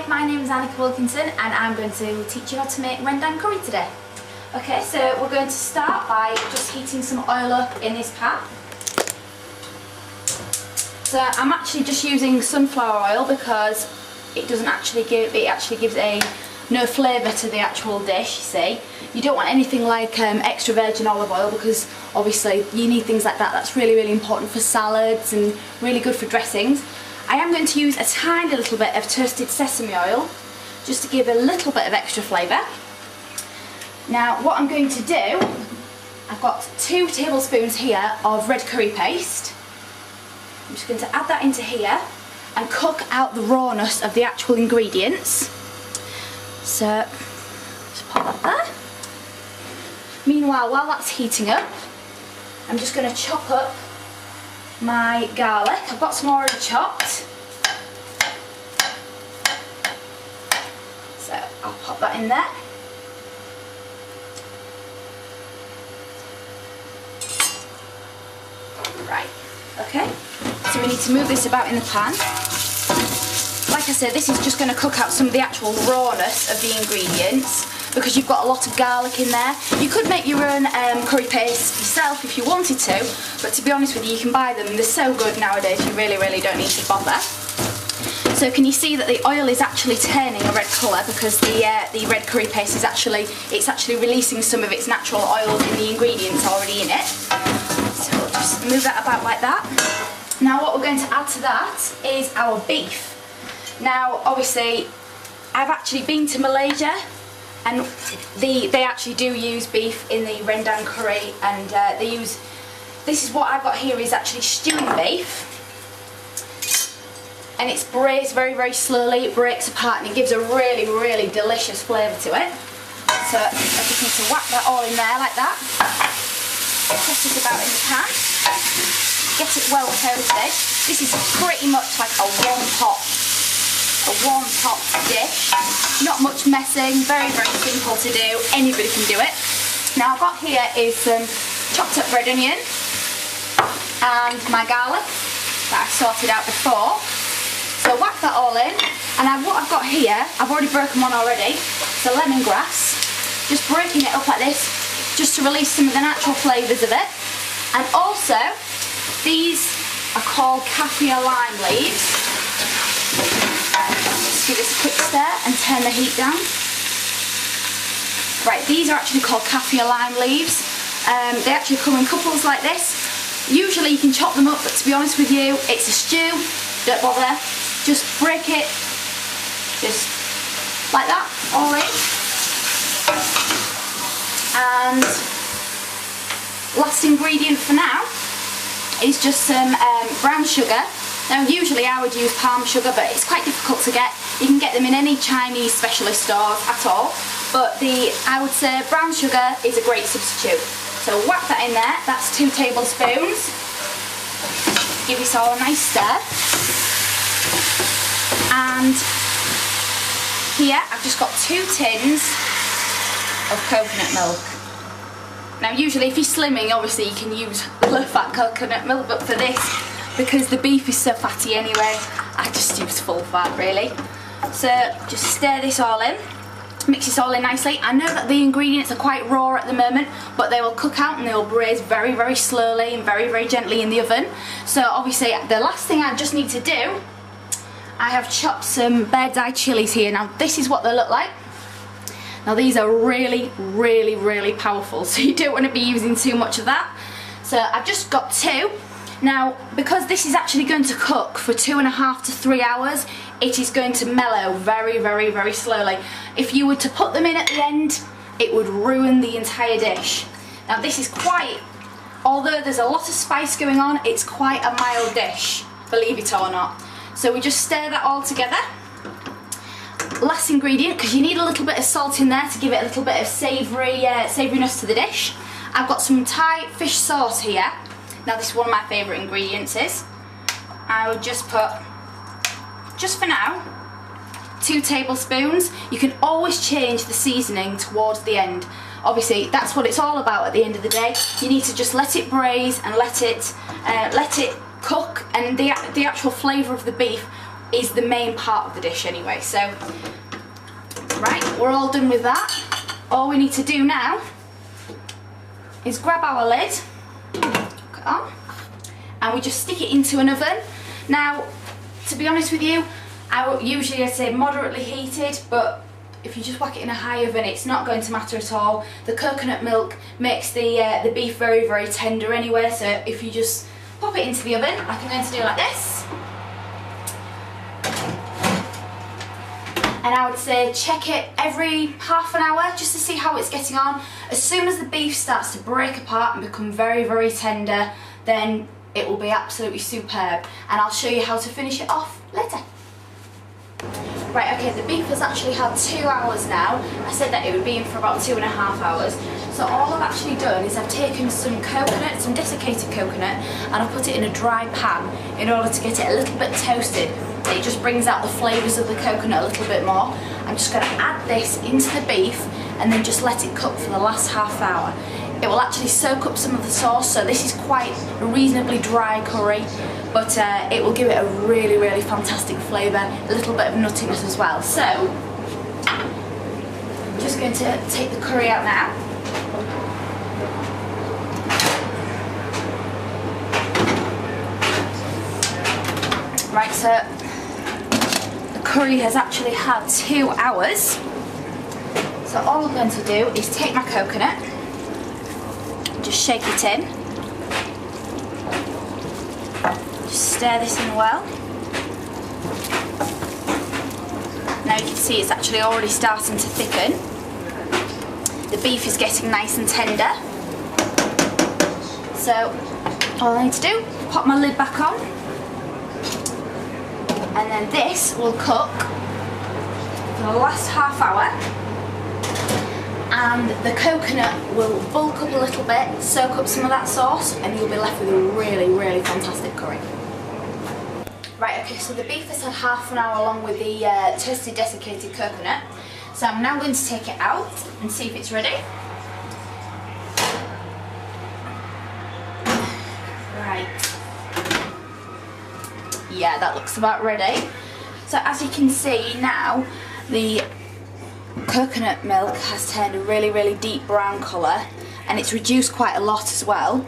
Hi, my name is Annika Wilkinson and I'm going to teach you how to make rendang curry today. Okay, so we're going to start by just heating some oil up in this pan. So I'm actually just using sunflower oil because it doesn't actually give, it actually gives no flavour to the actual dish, you see. You don't want anything like extra virgin olive oil because obviously you need things like that. That's really, really important for salads and really good for dressings. I am going to use a tiny little bit of toasted sesame oil just to give a little bit of extra flavour. Now what I'm going to do, I've got 2 tablespoons here of red curry paste. I'm just going to add that into here and cook out the rawness of the actual ingredients. So just pop that there. Meanwhile, while that's heating up, I'm just going to chop up my garlic. I've got some already chopped, so I'll pop that in there. Right, okay, so we need to move this about in the pan. Like I said, this is just going to cook out some of the actual rawness of the ingredients because you've got a lot of garlic in there. You could make your own curry paste yourself if you wanted to, but to be honest with you, you can buy them. They're so good nowadays, you really, really don't need to bother. So can you see that the oil is actually turning a red colour because the red curry paste is actually releasing some of its natural oil in the ingredients already in it. So we'll just move that about like that. Now what we're going to add to that is our beef. Now obviously I've actually been to Malaysia and they actually do use beef in the rendang curry, and this is what I've got here is actually stewing beef, and it's braised very, very slowly. It breaks apart and it gives a really, really delicious flavour to it. So I just need to whack that all in there like that. Toss it about in the pan. Get it well coated. This is pretty much like a warm top dish. Not much messing, very, very simple to do. Anybody can do it. Now I've got here is some chopped up red onion and my garlic that I've sorted out before. So whack that all in, and what I've got here, I've already broken one already. It's a lemongrass. Just breaking it up like this, just to release some of the natural flavours of it. And also, these are called kaffir lime leaves. Just give this a quick stir and turn the heat down. Right, these are actually called kaffir lime leaves. They actually come in couples like this. Usually you can chop them up, but to be honest with you, it's a stew. Don't bother. Just break it, just like that, all in. And last ingredient for now is just some brown sugar. Now usually I would use palm sugar, but it's quite difficult to get. You can get them in any Chinese specialist stores at all, but I would say brown sugar is a great substitute. So whack that in there, that's 2 tablespoons. Give this all a nice stir. And here I've just got 2 tins of coconut milk. Now usually if you're slimming, obviously you can use low fat coconut milk, but for this, because the beef is so fatty anyway, I just use full fat really. So just stir this all in, mix this all in nicely. I know that the ingredients are quite raw at the moment, but they will cook out and they will braise very, very slowly and very, very gently in the oven. So obviously the last thing I just need to do, I have chopped some bird's eye chilies here. Now this is what they look like. Now these are really, really, really powerful, so you don't want to be using too much of that. So I've just got 2. Now because this is actually going to cook for 2.5 to 3 hours, it is going to mellow very, very, very slowly. If you were to put them in at the end, it would ruin the entire dish. Now this is quite, although there's a lot of spice going on, it's quite a mild dish, believe it or not. So we just stir that all together. Last ingredient, because you need a little bit of salt in there to give it a little bit of savouriness to the dish. I've got some Thai fish sauce here. Now this is one of my favourite ingredients is. I would just put, just for now, 2 tablespoons. You can always change the seasoning towards the end. Obviously that's what it's all about at the end of the day. You need to just let it braise and let it cook, and the actual flavour of the beef is the main part of the dish anyway. So, right, we're all done with that. All we need to do now is grab our lid, hook it on, and we just stick it into an oven. Now, to be honest with you, usually I'd say moderately heated, but if you just whack it in a high oven, it's not going to matter at all. The coconut milk makes the beef very, very tender anyway, so if you just pop it into the oven, like I'm going to do like this. And I would say check it every half an hour just to see how it's getting on. As soon as the beef starts to break apart and become very, very tender, then it will be absolutely superb. And I'll show you how to finish it off later. Right, okay, the beef has actually had 2 hours now. I said that it would be in for about 2.5 hours. So all I've actually done is I've taken some coconut, some desiccated coconut, and I've put it in a dry pan in order to get it a little bit toasted. It just brings out the flavours of the coconut a little bit more. I'm just going to add this into the beef and then just let it cook for the last half hour. It will actually soak up some of the sauce, so this is quite a reasonably dry curry, but it will give it a really, really fantastic flavour, a little bit of nuttiness as well. So, I'm just going to take the curry out now. Right, so the curry has actually had 2 hours. So all I'm going to do is take my coconut, just shake it in, just stir this in well. Now you can see it's actually already starting to thicken. The beef is getting nice and tender. So all I need to do, pop my lid back on, and then this will cook for the last half hour. And the coconut will bulk up a little bit, soak up some of that sauce, and you'll be left with a really, really fantastic curry. Right, okay, so the beef has had half an hour along with the toasted desiccated coconut. So I'm now going to take it out and see if it's ready. Right. Yeah, that looks about ready. So as you can see now, the coconut milk has turned a really, really deep brown colour, and it's reduced quite a lot as well,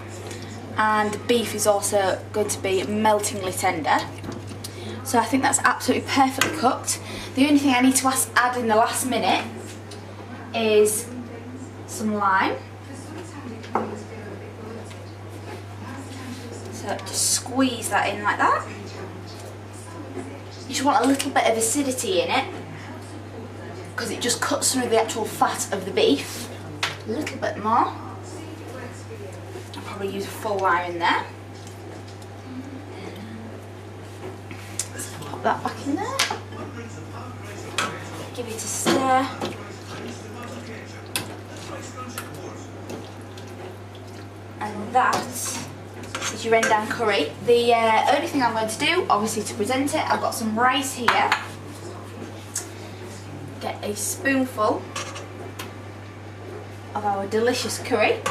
and the beef is also going to be meltingly tender. So I think that's absolutely perfectly cooked. The only thing I need to add in the last minute is some lime. So just squeeze that in like that. You just want a little bit of acidity in it, because it just cuts through the actual fat of the beef. A little bit more. I'll probably use a full lime in there. So pop that back in there. Give it a stir. And that is your rendang curry. The only thing I'm going to do, obviously to present it, I've got some rice here. Get a spoonful of our delicious curry.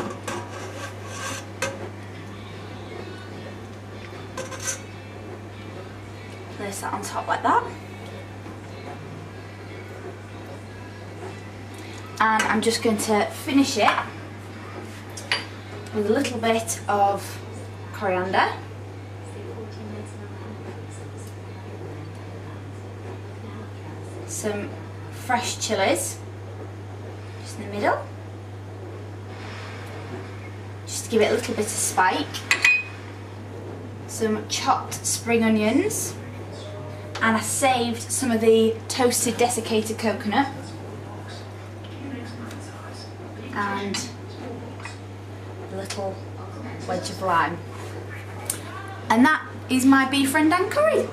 Place that on top like that. And I'm just going to finish it with a little bit of coriander. Some fresh chilies, just in the middle, just to give it a little bit of spike. Some chopped spring onions, and I saved some of the toasted desiccated coconut, and a little wedge of lime. And that is my beef rendang curry.